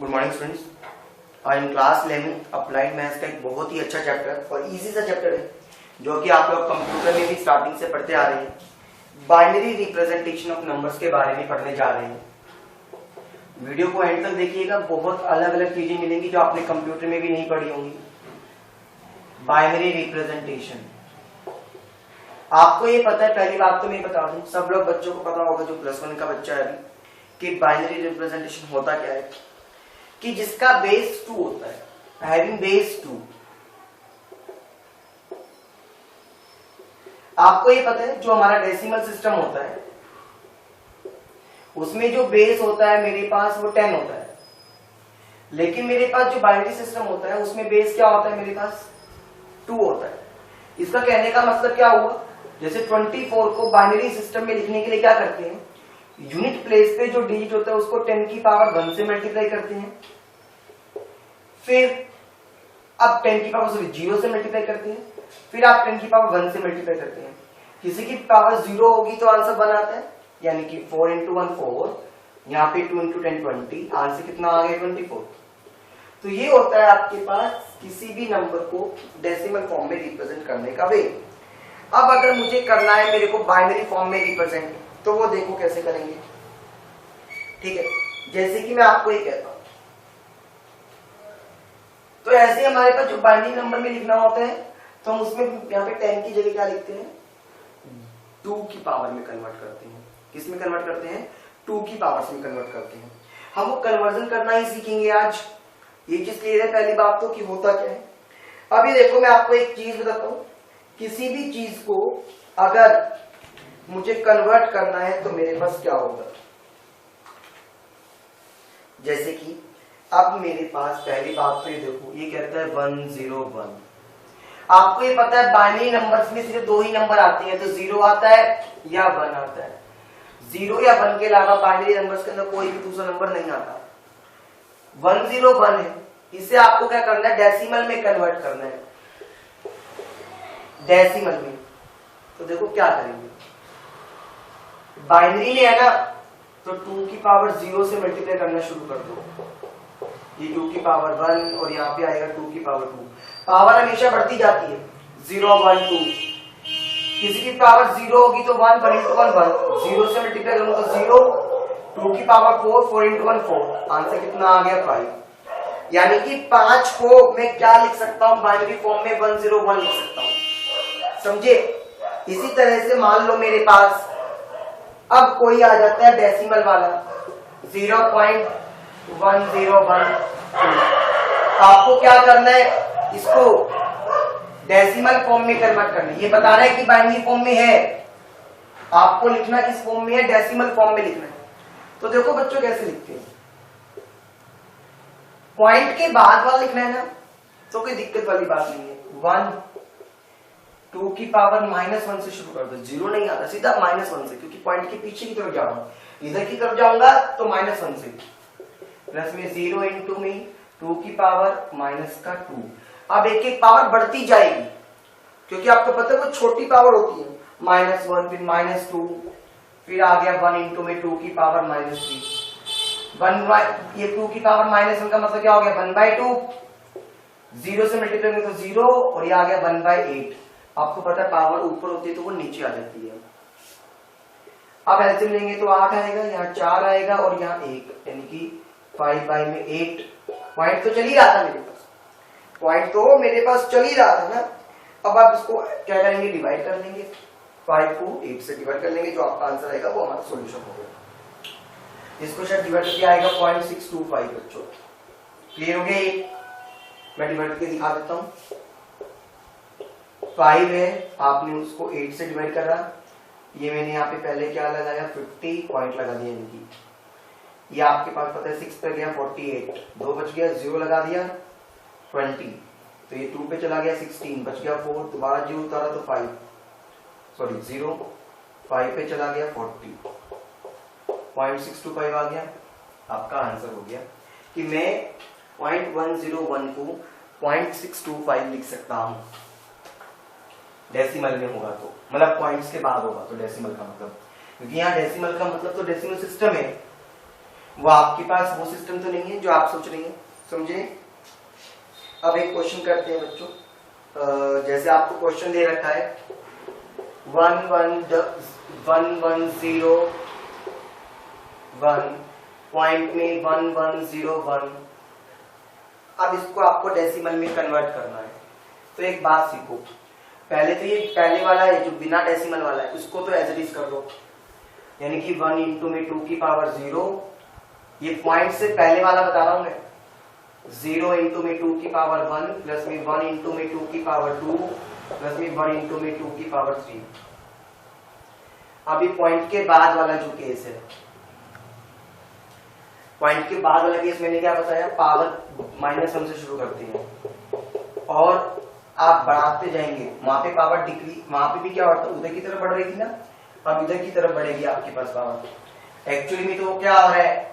Good morning students. आज in class 11 applied maths का एक बहुत ही अच्छा चैप्टर और इजी सा चैप्टर है जो कि आप लोग कंप्यूटर में भी स्टार्टिंग से पढ़ते आ रहे हैं। बाइनरी रिप्रेजेंटेशन ऑफ नंबर्स के बारे में पढ़ने जा रहे हैं। वीडियो को एंड तक देखिएगा, बहुत अलग अलग चीजें मिलेंगी जो आपने कंप्यूटर में भी नहीं पढ़ी होंगी। बाइनरी रिप्रेजेंटेशन आपको ये पता है, पहली बात तो मैं बता दूं, सब लोग बच्चों को पता होगा जो +1 का बच्चा है अभी, कि बाइनरी रिप्रेजेंटेशन होता क्या है, कि जिसका बेस 2 होता है, हैविंग बेस 2। आपको ये पता है जो हमारा डेसिमल सिस्टम होता है उसमें जो बेस होता है मेरे पास वो 10 होता है, लेकिन मेरे पास जो बाइनरी सिस्टम होता है उसमें बेस क्या होता है, मेरे पास 2 होता है। इसका कहने का मतलब क्या हुआ, जैसे 24 को बाइनरी सिस्टम में लिखने के लिए क्या करते हैं, यूनिट प्लेस पे जो डिजिट होता है उसको 10 की पावर 1 से मल्टीप्लाई करते हैं, फिर अब 10 की पावर 0 से मल्टीप्लाई करते हैं, फिर आप 10 की पावर 1 से मल्टीप्लाई करते हैं। किसी की पावर 0 होगी तो आंसर 1 आता है, यानी कि 4 × 1 4, यहाँ पे 2 × 10 20, आंसर कितना आ गया 24। तो ये होता है आपके पास किसी भी नंबर को डेसिमल फॉर्म में रिप्रेजेंट करने का वे। अब अगर मुझे करना है मेरे को बाइनरी फॉर्म में रिप्रेजेंट, तो वो देखो कैसे करेंगे। ठीक है, जैसे कि मैं आपको ये कहता हूं, तो ऐसे हमारे पास जो बाइनरी नंबर में लिखना होता है तो हम उसमें यहाँ पे 10 की जगह क्या लिखते हैं, 2 की पावर में कन्वर्ट करते हैं। किस में कन्वर्ट करते हैं, 2 की पावर में कन्वर्ट करते हैं। हम वो कन्वर्जन करना ही सीखेंगे आज। ये चीज क्लियर है पहली बात तो कि होता क्या है। अभी देखो मैं आपको एक चीज बताता हूं, किसी भी चीज को अगर मुझे कन्वर्ट करना है तो मेरे पास क्या होगा, जैसे कि अब मेरे पास पहली बात तो ये देखो, ये कहता है 101। आपको ये पता है बाइनरी नंबर्स में सिर्फ 2 ही नंबर आते हैं, तो 0 आता है या 1 आता है। 0 या 1 के अलावा बाइनरी नंबर्स के अंदर कोई भी दूसरा नंबर नहीं आता। 101 है, इसे आपको क्या करना है, डेसिमल में कन्वर्ट करना है, डेसिमल में। तो देखो क्या करेंगे, बाइनरी में है ना, तो 2 की पावर 0 से मल्टीप्लाई करना शुरू कर दो। ये 2 की पावर 1 और यहाँ पे आएगा 2 की पावर 2। पावर हमेशा बढ़ती जाती है, 0 1 2। किसी की पावर 0 होगी तो 1 1 × 1 1, 0 से मल्टीप्लाई करूंगा तो 0, 2 की पावर 4 4 × 1 4, आंसर कितना आ गया 5। यानी कि 5 को मैं क्या लिख सकता हूं, बाइनरी फॉर्म में 101 लिख सकता हूं। समझे। इसी तरह से मान लो मेरे पास अब कोई आ जाता है डेसिमल वाला 0.1012। आपको क्या करना है, इसको डेसिमल फॉर्म में कन्वर्ट करना है। ये बता रहा है कि बाइनरी फॉर्म में है, आपको लिखना किस फॉर्म में है, डेसिमल फॉर्म में लिखना है। तो देखो बच्चों कैसे लिखते हैं, पॉइंट के बाद वाला लिखना है ना, तो कोई दिक्कत वाली बात नहीं है। 1 2 की पावर -1 से शुरू कर दो, 0 नहीं आता, सीधा -1 से, क्योंकि पॉइंट के पीछे की तरफ जा रहा हूं। इधर की तरफ जाऊंगा तो -1 से, प्लस में 0 × में 2 की पावर -2। अब एक एक पावर बढ़ती जाएगी, क्योंकि आपको पता है वो छोटी पावर होती है, -1 फिर -2, फिर आ गया 1 × में 2 की पावर -3। ये 2 की पावर -1 का मतलब क्या हो गया, 1/2। 0 से मल्टीप्लाई में तो 0 और ये आ गया 1/8। आपको पता है पावर ऊपर होती है तो वो नीचे आ जाती है। अब एलसीएम लेंगे तो 8 आएगा, यहाँ 4 आएगा और यहाँ 1, यानी कि 5/8। पॉइंट तो चल ही रहा था मेरे पास, पॉइंट तो मेरे पास चल ही रहा था ना। अब आप इसको क्या करेंगे, डिवाइड कर लेंगे, 5 को 8 से डिवाइड कर लेंगे, जो आपका आंसर आएगा वो हमारा सोल्यूशन होगा। इसको शायद डिवाइड करके आएगा 0.625 बच्चों। क्लियर हो गया। मैं डिवाइड करके दिखा देता हूं। 5 है, आपने उसको 8 से डिवाइड करा, ये मैंने यहाँ पे पहले क्या लगाया, 50 पॉइंट लगा दिया, इनकी ये आपके पास पता है 6 पे गया 48, 2 बच गया, 0 लगा दिया 20, तो ये 2 पे चला गया 16, बच गया 4, दोबारा 0 उतारा तो 5, सॉरी 0, 5 पे चला गया 40, 0.625 आ गया। आपका आंसर हो गया कि मैं 0.101 को 0.625 लिख सकता हूं, डेसिमल में होगा तो, मतलब पॉइंट्स के बाद होगा तो डेसिमल का मतलब, क्योंकि यहाँ डेसिमल का मतलब तो डेसिमल सिस्टम है। वो आपके पास वो सिस्टम तो नहीं है जो आप सोच रही हैं, समझे। अब एक क्वेश्चन करते हैं बच्चों। जैसे आपको क्वेश्चन दे रखा है 1101 पॉइंट में 1101। अब इसको आपको डेसिमल में कन्वर्ट करना है। तो एक बात सीखो, पहले तो ये पहले वाला है जो बिना डेसिमल वाला है उसको तो एज इट इज कर दो, यानी कि 1 इंटू में 2 की पावर 0। ये पॉइंट से पहले वाला बता रहा हूं मैं, 0 इंटू में 2 की पावर 1 प्लस में 1 इंटू में 2 की पावर 2 प्लस में 1 इंटू में 2 की पावर 3। अभी पॉइंट के बाद वाला जो केस है, पॉइंट के बाद वाला केस मैंने क्या बताया, पावर -1 से शुरू करते हैं और आप बढ़ाते जाएंगे, वहां पे पावर डिक्रीज, वहां पे भी क्या होता है उधर की तरफ बढ़ रही थी ना, अब इधर की तरफ बढ़ेगी आपके पास पावर। एक्चुअली में तो क्या हो रहा है,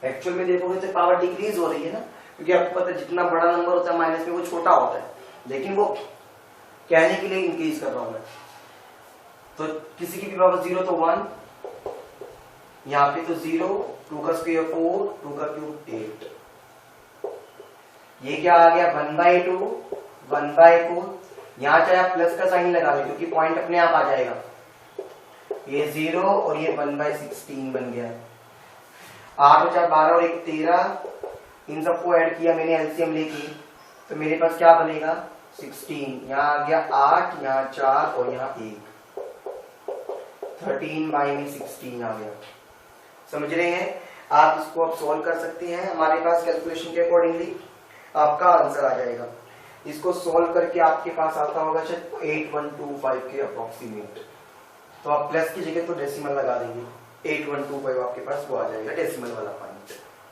एक्चुअल में देखोगे तो पावर डिक्रीज हो रही है ना, क्योंकि आपको पता है जितना बड़ा नंबर होता है माइनस में वो छोटा होता है, लेकिन वो कहने के लिए इंक्रीज कर रहा हूं मैं। तो किसी की भी पावर 0 तो 1, यहाँ पे तो 0, 2 का स्क्वायर 4, 2 का क्यूब 8। ये क्या आ गया 1/2, 1/4। यहाँ चाहे आप प्लस का साइन लगा लें क्योंकि पॉइंट अपने आप आ जाएगा। ये 0 और ये 1/16 बन गया। 8 और 4 12 और 1 13, इन सबको ऐड किया मैंने एलसीएम लेके, तो मेरे पास क्या बनेगा 16। यहाँ आ गया 8, यहाँ 4 और यहाँ 1, 13/16 आ गया। समझ रहे हैं आप, इसको आप सॉल्व कर सकते हैं हमारे पास कैलकुलेशन के अकॉर्डिंगली आपका आंसर आ जाएगा। इसको सॉल्व करके आपके पास आता होगा शायद 8125 के अप्रोक्सीमेट, तो आप प्लस की जगह तो डेसिमल लगा देंगे, 8125 आपके पास वो आ जाएगा डेसिमल वाला पॉइंट।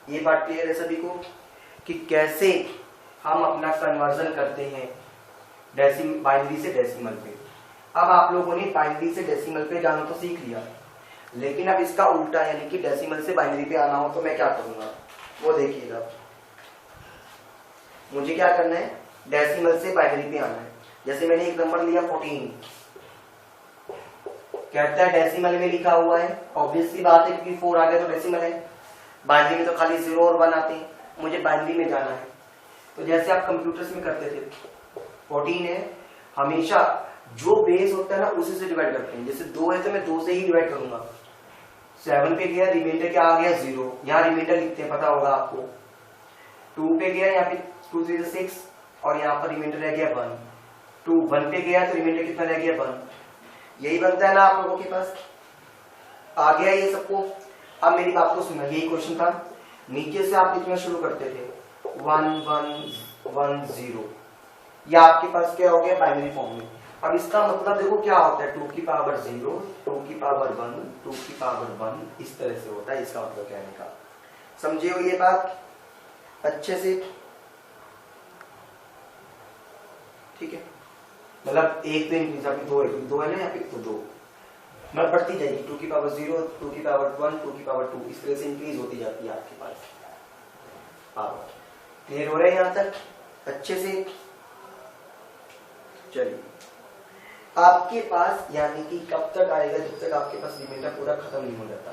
ये बात क्लियर है सभी को कि कैसे हम अपना कन्वर्जन करते हैं बाइनरी से डेसिमल पे। अब आप लोगों ने बाइनरी से डेसिमल पे जाना तो सीख लिया, लेकिन अब इसका उल्टा यानी कि डेसिमल से बाइनरी पे आना हो तो मैं क्या करूंगा वो देखिएगा। मुझे क्या करना है, डेसिमल से बाइनरी पे आना है। जैसे मैंने एक नंबर लिया 14, कहता है डेसिमल में लिखा हुआ है, ऑब्वियसली बात है क्योंकि 4 आ गया तो डेसिमल है, बाइनरी में तो खाली 0 और 1 आते हैं, मुझे बाइनरी में जाना है। तो जैसे आप कंप्यूटर्स में करते थे, 14 है, हमेशा जो बेस होता है ना उसी से डिवाइड करते हैं। जैसे 2 है तो मैं 2 से ही डिवाइड करूंगा। 7 पे गया, रिमाइंडर क्या आ गया 0, यहाँ रिमाइंडर लिखते हैं पता होगा आपको। 2 पे गया, यहाँ पे 2 3 6 और यहाँ पर रिमाइंडर रह गया 1। 2 1 पे गया तो रिमाइंडर कितना रह गया 1। यही बनता है ना आप लोगों के पास, आ गया ये सबको। अब मेरी बात को सुनना, यही क्वेश्चन था, नीचे से आप लिखना शुरू करते थे 1 1 1 0, ये आपके पास क्या हो गया बाइनरी फॉर्म में। अब इसका मतलब देखो क्या होता है, 2 की पावर 0, 2 की पावर 1, 2 की पावर 1, इस तरह से होता है इसका मतलब कहने का। समझे हो ये बात अच्छे से, ठीक है। मतलब एक तो इंक्रीज, अभी 2 है ना, यहाँ पे तो 2 मतलब बढ़ती जाएगी, 2 की पावर 0, 2 की पावर 1, 2 की पावर 2, इस तरह से इंक्रीज होती जाती है आपके पास पावर। क्लियर हो रहा है यहां तक अच्छे से। चलिए आपके पास यानी कि कब तक आएगा, जब तक आपके पास रिमाइंडर पूरा खत्म नहीं हो जाता।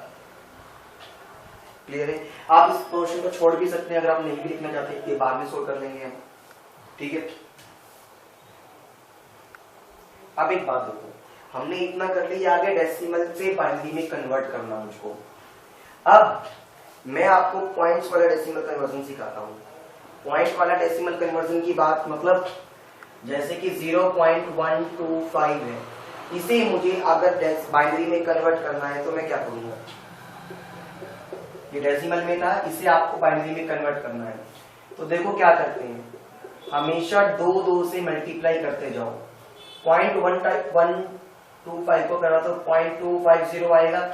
क्लियर है, आप इस पोर्शन को छोड़ भी सकते हैं अगर आप नहीं भी लिखना चाहते, ये बाद में सोल्व कर लेंगे हम, ठीक है। अब एक बात देखो, हमने इतना कर लिया, आगे डेसिमल से बाइनरी में कन्वर्ट करना मुझको। अब मैं आपको पॉइंट्स वाला डेसिमल कन्वर्जन सिखाता हूँ। पॉइंट वाला डेसिमल कन्वर्जन की बात मतलब जैसे कि 0.125 है, इसे मुझे अगर बाइनरी में कन्वर्ट करना है तो मैं क्या करूंगा, ये डेसिमल में था, इसे आपको बाइनरी में कन्वर्ट करना है। तो देखो क्या करते हैं, हमेशा 2 से मल्टीप्लाई करते जाओ। 0.125 को करा तो 0.250 आएगा,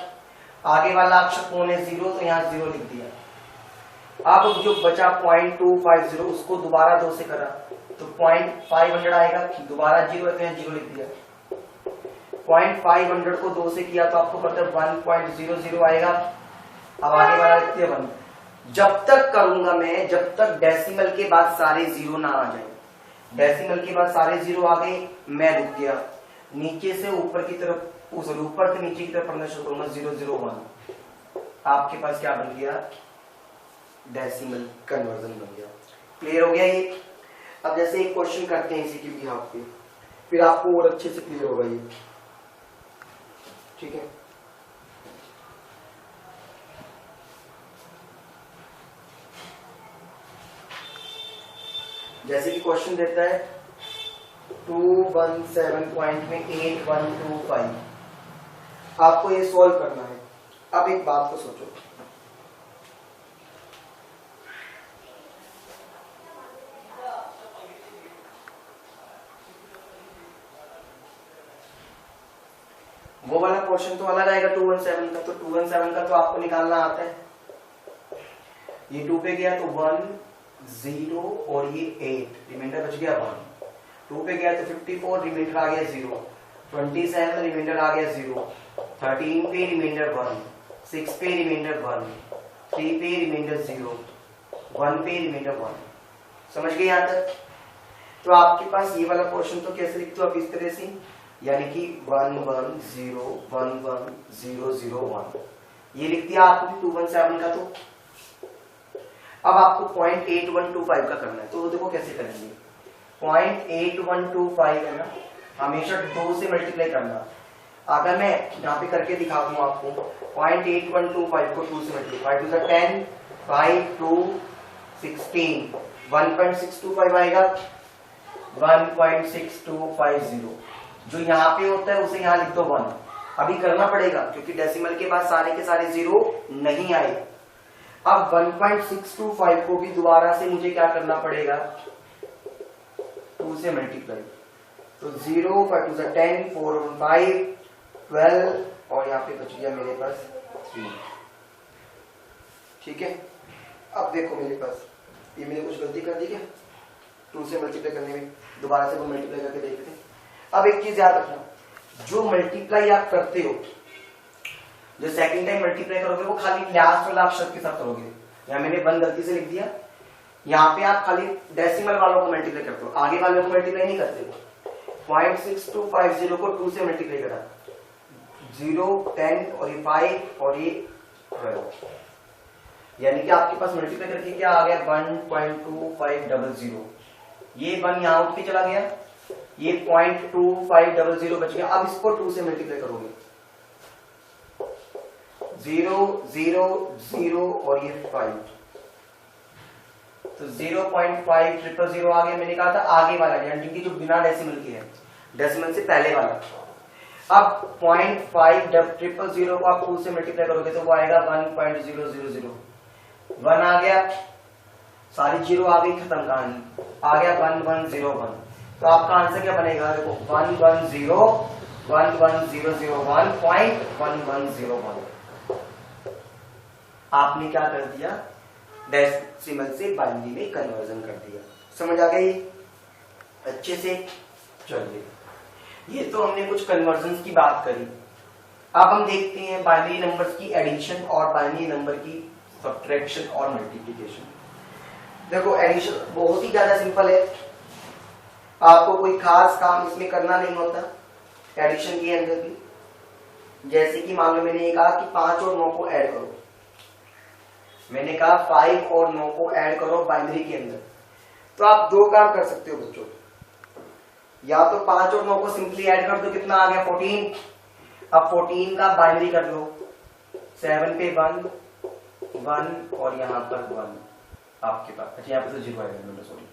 आगे वाला अक्षर कौन है 0, तो यहाँ 0 लिख दिया। अब जो बचा 0.250 उसको दोबारा 2 से करा तो 0.500 आएगा, दोबारा 0 है तो यहाँ 0 लिख दिया। 0.500 को 2 से किया तो आपको पता है 1.00 आएगा। अब आगे वाला लिखते हैं 1। जब तक करूंगा मैं, जब तक डेसिमल के बाद सारे 0 ना आ जाए। डेसिमल के बाद सारे 0 आ गए, मैं रुक गया। नीचे से ऊपर की तरफ, सॉरी ऊपर से नीचे की तरफ पढ़ना शुरू करूंगा 001, आपके पास क्या बन गया, डेसिमल कन्वर्जन बन गया। क्लियर हो गया ये। अब जैसे एक क्वेश्चन करते हैं इसी के बिहाफ पे, फिर आपको और अच्छे से क्लियर होगा ये, ठीक है। जैसे कि क्वेश्चन देता है 217.8125, आपको ये सॉल्व करना है। अब एक बात को सोचो, वो वाला पोर्शन तो अलग आएगा 217 का, तो 217 का तो आपको निकालना आता है। ये 2 पे गया तो 1 0 और ये 8, रिमाइंडर बच गया 1। 2 पे गया तो 54, रिमाइंडर आ गया 0। 27 रिमाइंडर आ गया 0। 13 पे रिमाइंडर 1। 6 पे रिमाइंडर 1। 3 पे रिमाइंडर 0। 1 पे रिमाइंडर 1। समझ गए यहां तक? तो आपके पास ये वाला पोर्शन तो कैसे लिखते हो आप, इस तरह से, यानी कि 1 1 0 1 1 0 0 1, ये लिख दिया आपने 217 का। तो अब आपको 0.8125 का करना है, तो देखो कैसे करेंगे। 0.8125 है ना, हमेशा 2 से मल्टीप्लाई करना। अगर मैं यहाँ पे करके दिखा दूं आपको, 0.8125 को 2 से मल्टीप्लाई, 5 2 10, 5 2 16, 1.625 आएगा, 1.6250। जो यहाँ पे होता है उसे यहाँ लिख दो 1। अभी करना पड़ेगा क्योंकि डेसिमल के बाद सारे के सारे 0 नहीं आए। अब 1.625 को भी दोबारा से मुझे क्या करना पड़ेगा, 2 से मल्टीप्लाई। तो 0 5 2 10, 4 5 12, और यहाँ पे बच गया मेरे पास 3। ठीक है। अब देखो मेरे पास ये मैंने कुछ गलती कर दी क्या 2 से मल्टीप्लाई करने में, दोबारा से वो मल्टीप्लाई करके देखते हैं। अब एक चीज याद रखना, जो मल्टीप्लाई आप करते हो, जो सेकंड टाइम मल्टीप्लाई करोगे वो खाली लास्ट वाला अक्षर के साथ करोगे। यहाँ मैंने 1 गलती से लिख दिया, यहाँ पे आप खाली डेसिमल वालों को मल्टीप्लाई करते हो, आगे वालों को मल्टीप्लाई नहीं करते हो। 0.6250 को 2 से मल्टीप्लाई करा, 0 10 और ये 5 और ये 12, यानी कि आपके पास मल्टीप्लाई करके क्या आ गया 1.2500। ये 1 यहां उठ के चला गया, ये 0.2500 बच गया। अब इसको 2 से मल्टीप्लाई करोगे, 0 0 0 और ये 5, तो 0.5000 आ गया। मैंने कहा था आगे वाला, यानी कि जो बिना डेसिमल के है, डेसिमल से पहले वाला। अब 0.5000 को आप 2 से मल्टीप्लाई करोगे तो वो आएगा 1.000। 1 आ गया, सारी 0 आ गई, खत्म कहानी, आ गया 1101। तो आपका आंसर क्या बनेगा, देखो 11001.1101। आपने क्या कर दिया, डेसिमल से बाइनरी में कन्वर्जन कर दिया। समझ आ गई अच्छे से? चलिए, ये तो हमने कुछ कन्वर्जन की बात करी। अब हम देखते हैं बाइनरी नंबर्स की एडिशन और बाइनरी नंबर की सब्ट्रैक्शन और मल्टीप्लिकेशन। देखो एडिशन बहुत ही ज्यादा सिंपल है, आपको कोई खास काम इसमें करना नहीं होता एडिशन के अंदर भी। जैसे कि मान लो मैंने ये कहा कि 5 और 9 को ऐड करो, मैंने कहा 5 और 9 को ऐड करो बाइनरी के अंदर, तो आप 2 काम कर सकते हो बच्चों, या तो 5 और 9 को सिंपली ऐड कर दो, कितना आ गया 14। अब 14 का बाइनरी कर लो, 7 पे 1 1 और यहाँ पर 1 आपके पास, अच्छा यहाँ पे तो 0 आएगा, सॉरी।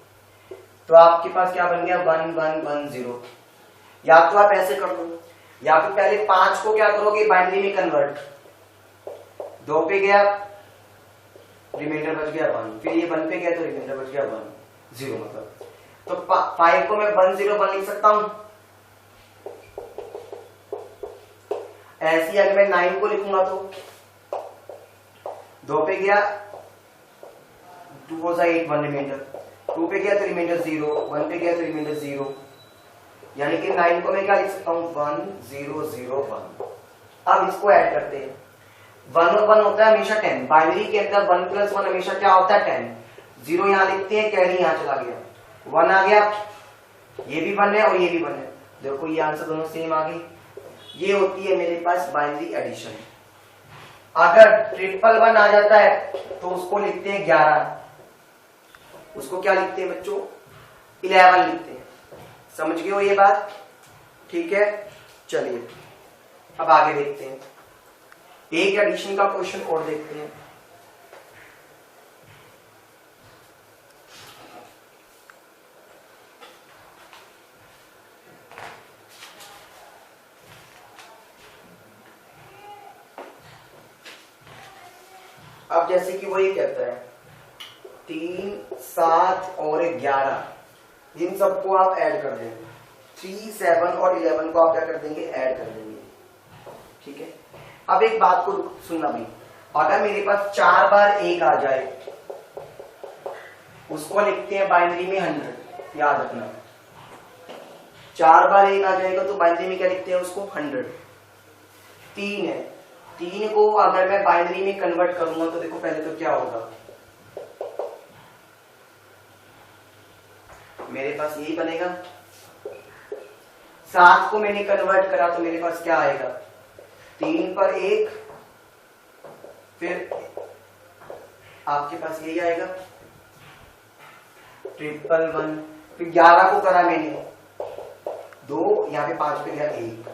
तो आपके पास क्या बन गया 1110। या तो आप ऐसे कर लो, या फिर पहले 5 को क्या करोगे बाइनरी में कन्वर्ट, 2 पे गया रिमाइंडर बच गया 1, फिर ये 1 पे गया तो रिमाइंडर बच गया 1 0 मतलब। तो 5 को मैं 101 लिख सकता हूं। ऐसी अगर मैं 9 को लिखूंगा तो 2 पे गया 2 was 8 1 रिमाइंडर, 2 पे गया तो रिमाइंडर 0, 1 पे गया तो रिमाइंडर 0, यानी कि 9 को मैं क्या लिख सकता हूं 1001। अब इसको ऐड करते हैं, 1 और 1 होता है हमेशा 10, बाइनरी के अंदर 1 + 1 हमेशा क्या होता है 10। 0 यहां लिखते हैं, कैरी यहां चला गया, 1 आ गया, ये भी 1 है और ये भी 1 है, देखो ये आंसर दोनों सेम आ गए। ये होती है मेरे पास बाइनरी एडिशन। अगर 111 आ जाता है तो उसको लिखते हैं 11, उसको क्या लिखते हैं बच्चों, 11 लिखते हैं। समझ गए हो ये बात? ठीक है, चलिए अब आगे देखते हैं, एक एडिशन का क्वेश्चन और देखते हैं। अब जैसे कि वो ये कहता है 3, 7 और 11, इन सबको आप ऐड कर देंगे। 3, 7 और 11 को आप क्या कर देंगे, ऐड कर देंगे। ठीक है, अब एक बात को सुनना भाई, अगर मेरे पास 4 बार 1 आ जाए उसको लिखते हैं बाइनरी में 100। याद रखना, 4 बार 1 आ जाएगा तो बाइनरी में क्या लिखते हैं उसको, 100। 3 है, 3 को अगर मैं बाइनरी में कन्वर्ट करूंगा तो देखो पहले तो क्या होगा, मेरे पास यही बनेगा। 7 को मैंने कन्वर्ट करा तो मेरे पास क्या आएगा, 3 पर 1, फिर आपके पास यही आएगा 111। फिर 11 को करा मैंने 2, यहाँ पे 5 पे गया 1,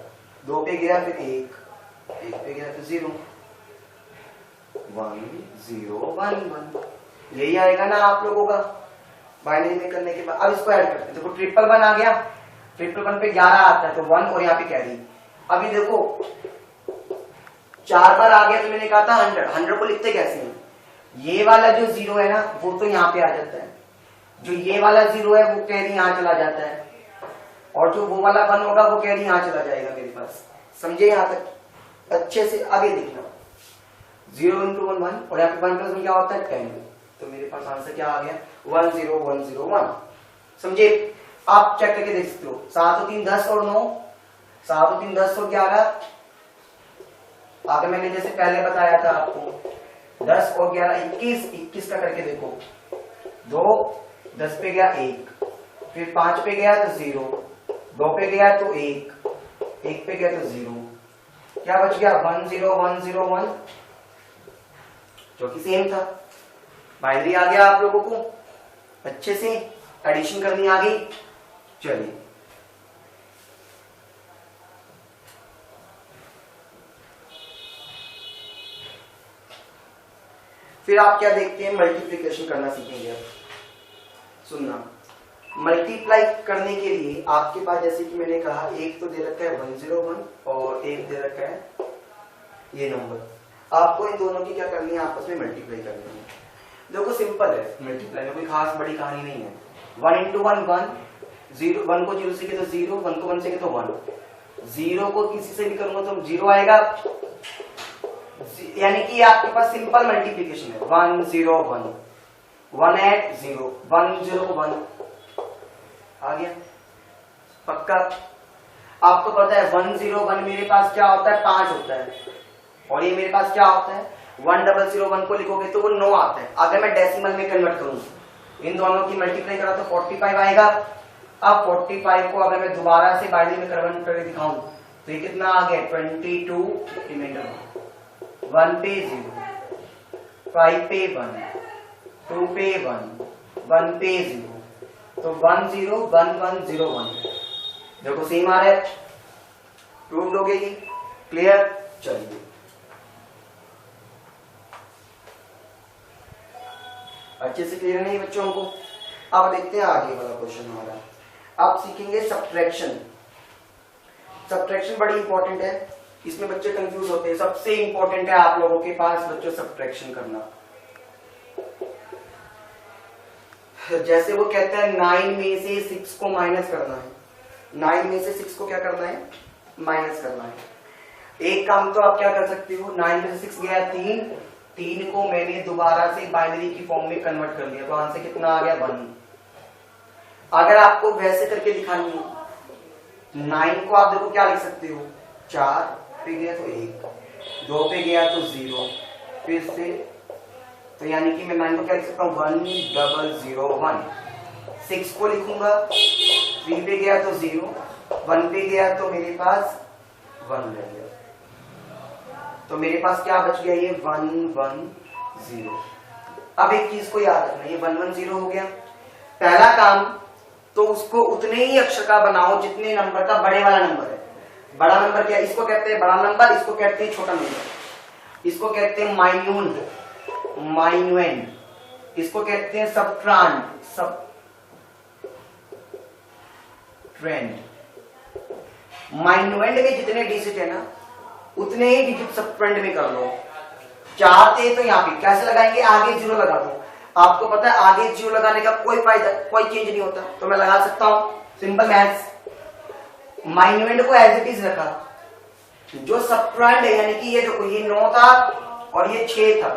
2 पे गया फिर 1 पे गया तो 0, 1 0 1 1, यही आएगा ना आप लोगों का बाइनरी में करने के बाद। अब इसको ऐड करते हैं, देखो 111 आ गया, 111 पे 11 आता है तो 1 और यहाँ पे कैरी। अभी देखो 4 बार आ गया तो मैंने कहा था 100 को लिखते कैसे हैं, ये वाला जो 0 है ना वो तो यहाँ पे आ जाता है, जो ये वाला 0 है वो कैरी यहाँ चला जाता है, और जो वो वाला 1 होगा वो कैरी यहाँ चला जाएगा मेरे पास। समझे यहाँ तक? अच्छे से आगे देखना, 0 into 1 1, और यहाँ पे 1 + 1 क्या होता है 10, तो मेरे पास आंसर क्या आ गया 1 0 1 0 1। समझे? आप चेक करके देख सकते हो, 7 और 3 10 और 9, 7 और 3 10 और 11। आगे मैंने जैसे पहले बताया था आपको 10 और 11 21, 21 का करके देखो, 2 10 पे गया 1, फिर 5 पे गया तो 0, 2 पे गया तो 1 पे गया तो 0, क्या बच गया 1 0 1 0 1, जो कि सेम था। बाइनरी आ गया आप लोगों को, अच्छे से एडिशन करनी आ गई। चलिए फिर आप क्या देखते हैं, मल्टीप्लिकेशन करना सीखेंगे। अब सुनना, मल्टीप्लाई करने के लिए आपके पास जैसे कि मैंने कहा एक तो दे रखा है 101 और एक दे रखा है ये नंबर, आपको इन दोनों की क्या करनी है, आपस में मल्टीप्लाई करनी है। देखो सिंपल है मल्टीप्लाई में, कोई खास बड़ी कहानी नहीं है। 1 into 1 1, 0 1 को 0 से किया तो 0, 1 को 1 से किया तो 1, 0 को किसी से भी करूंगा तो 0 आएगा, यानी कि आपके पास सिंपल मल्टीप्लिकेशन है। 1 0 1, 1 8 0, 1 0 1 आ गया पक्का। आपको पता है 1 0 1 मेरे पास क्या होता है 5 होता है, और ये मेरे पास क्या होता है 1 0 0 1 को लिखोगे तो वो 9 आता है। अगर मैं डेसिमल में कन्वर्ट करूं, इन दोनों की मल्टीप्लाई करा तो 45 आएगा। अब 45 को अगर मैं दोबारा से बाइनरी में कन्वर्ट करके दिखाऊं तो ये कितना आ गया 22, रिमाइंडर 1 पे 0, 5 पे 1, 2 पे 1, 1 पे 0, तो 1 0 1 1 0 1, देखो सेम आ रहा है, प्रूव लोगे ये, क्लियर। चलिए अच्छे से क्लियर नहीं बच्चों को? अब देखते हैं आगे वाला क्वेश्चन हमारा। अब सीखेंगे सब्ट्रैक्शन। सब्ट्रैक्शन बड़ी इंपॉर्टेंट है, इसमें बच्चे कंफ्यूज होते हैं। सबसे इंपॉर्टेंट है आप लोगों के पास बच्चों सब्ट्रैक्शन करना। जैसे वो कहता है 9 में से 6 को माइनस करना है, 9 में से 6 को क्या करना है, माइनस करना है। एक काम तो आप क्या कर सकते हो, 9 में से 6 गया 3 को मैंने दोबारा से बाइनरी की फॉर्म में कन्वर्ट कर लिया, तो आंसर कितना आ गया 1। अगर आपको वैसे करके दिखानी है, 9 को आप देखो क्या लिख सकते हो, 4 पे गया तो 1, 2 पे गया तो 0, फिर से तो यानी कि मैं 9 को क्या लिख सकता हूँ 1 0 0 1, 6 को लिखूंगा 3 पे गया तो 0, 1 पे गया तो मेरे पास 1 रह गया, तो मेरे पास क्या बच गया, ये 1 1 0। अब एक चीज को याद रखना, ये 1 1 0 हो गया। पहला काम तो उसको उतने ही अक्षर का बनाओ जितने नंबर का बड़े वाला नंबर है। बड़ा नंबर क्या, इसको कहते हैं बड़ा नंबर, इसको कहते हैं छोटा नंबर, इसको कहते हैं माइन्यूट माइन्यूएंड, इसको कहते हैं सबट्रांड सब ट्रेंड। माइन्यूएंड में जितने डिजिट है ना उतने ही डिजिट सब ट्रेंड में कर लो। 4 थे तो यहाँ पे कैसे लगाएंगे, आगे 0 लगा दो। आपको पता है आगे 0 लगाने का कोई फायदा, कोई चेंज नहीं होता, तो मैं लगा सकता हूं, सिंपल मैथ्स। माइन्यूएंड को एज इट इज रखा, जो सबट्रांड है यानी कि ये देखो ये 9 था और ये 6 था,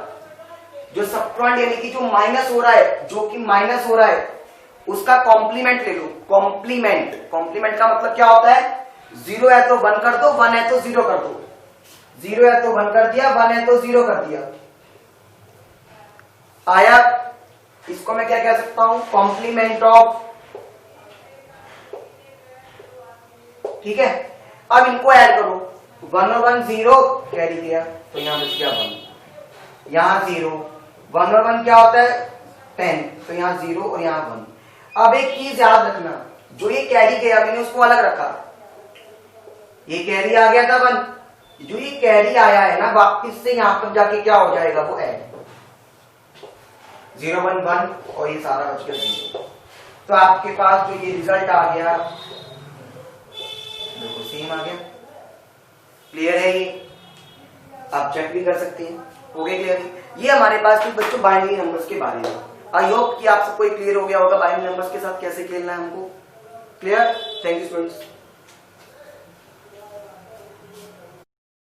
जो सबट्रांड यानी कि जो माइनस हो रहा है, जो कि माइनस हो रहा है उसका कॉम्प्लीमेंट ले लो। कॉम्प्लीमेंट, कॉम्प्लीमेंट का मतलब क्या होता है, 0 है तो 1 कर दो, 1 है तो 0 कर दो, 0 है तो 1 कर दिया, 1 है तो 0 कर दिया। आया, इसको मैं क्या कह सकता हूं, कॉम्प्लीमेंट ऑफ, ठीक है। अब इनको ऐड करो, 1 और 1 0 कैरी किया तो यहां बच गया 1, यहां 0, 1 और 1 क्या होता है 10, तो यहां 0 और यहां 1। अब एक चीज याद रखना, जो ये कैरी गया मैंने उसको अलग रखा, ये कैरी आ गया था 1, जो ये कैरी आया है ना वापिस से यहां पर जाके क्या हो जाएगा, वो ऐड 0 1 1 और ये सारा बच गया 0। तो आपके पास जो ये रिजल्ट आ गया देखो सेम आ गया। क्लियर है ये, आप चेक भी कर सकते हैं, हो गया क्लियर। ये हमारे पास थी बच्चों बाइनरी नंबर्स के बारे में। आई होप कि आप सबको क्लियर हो गया होगा बाइनरी नंबर्स के साथ कैसे खेलना है हमको। Clear, thank you students.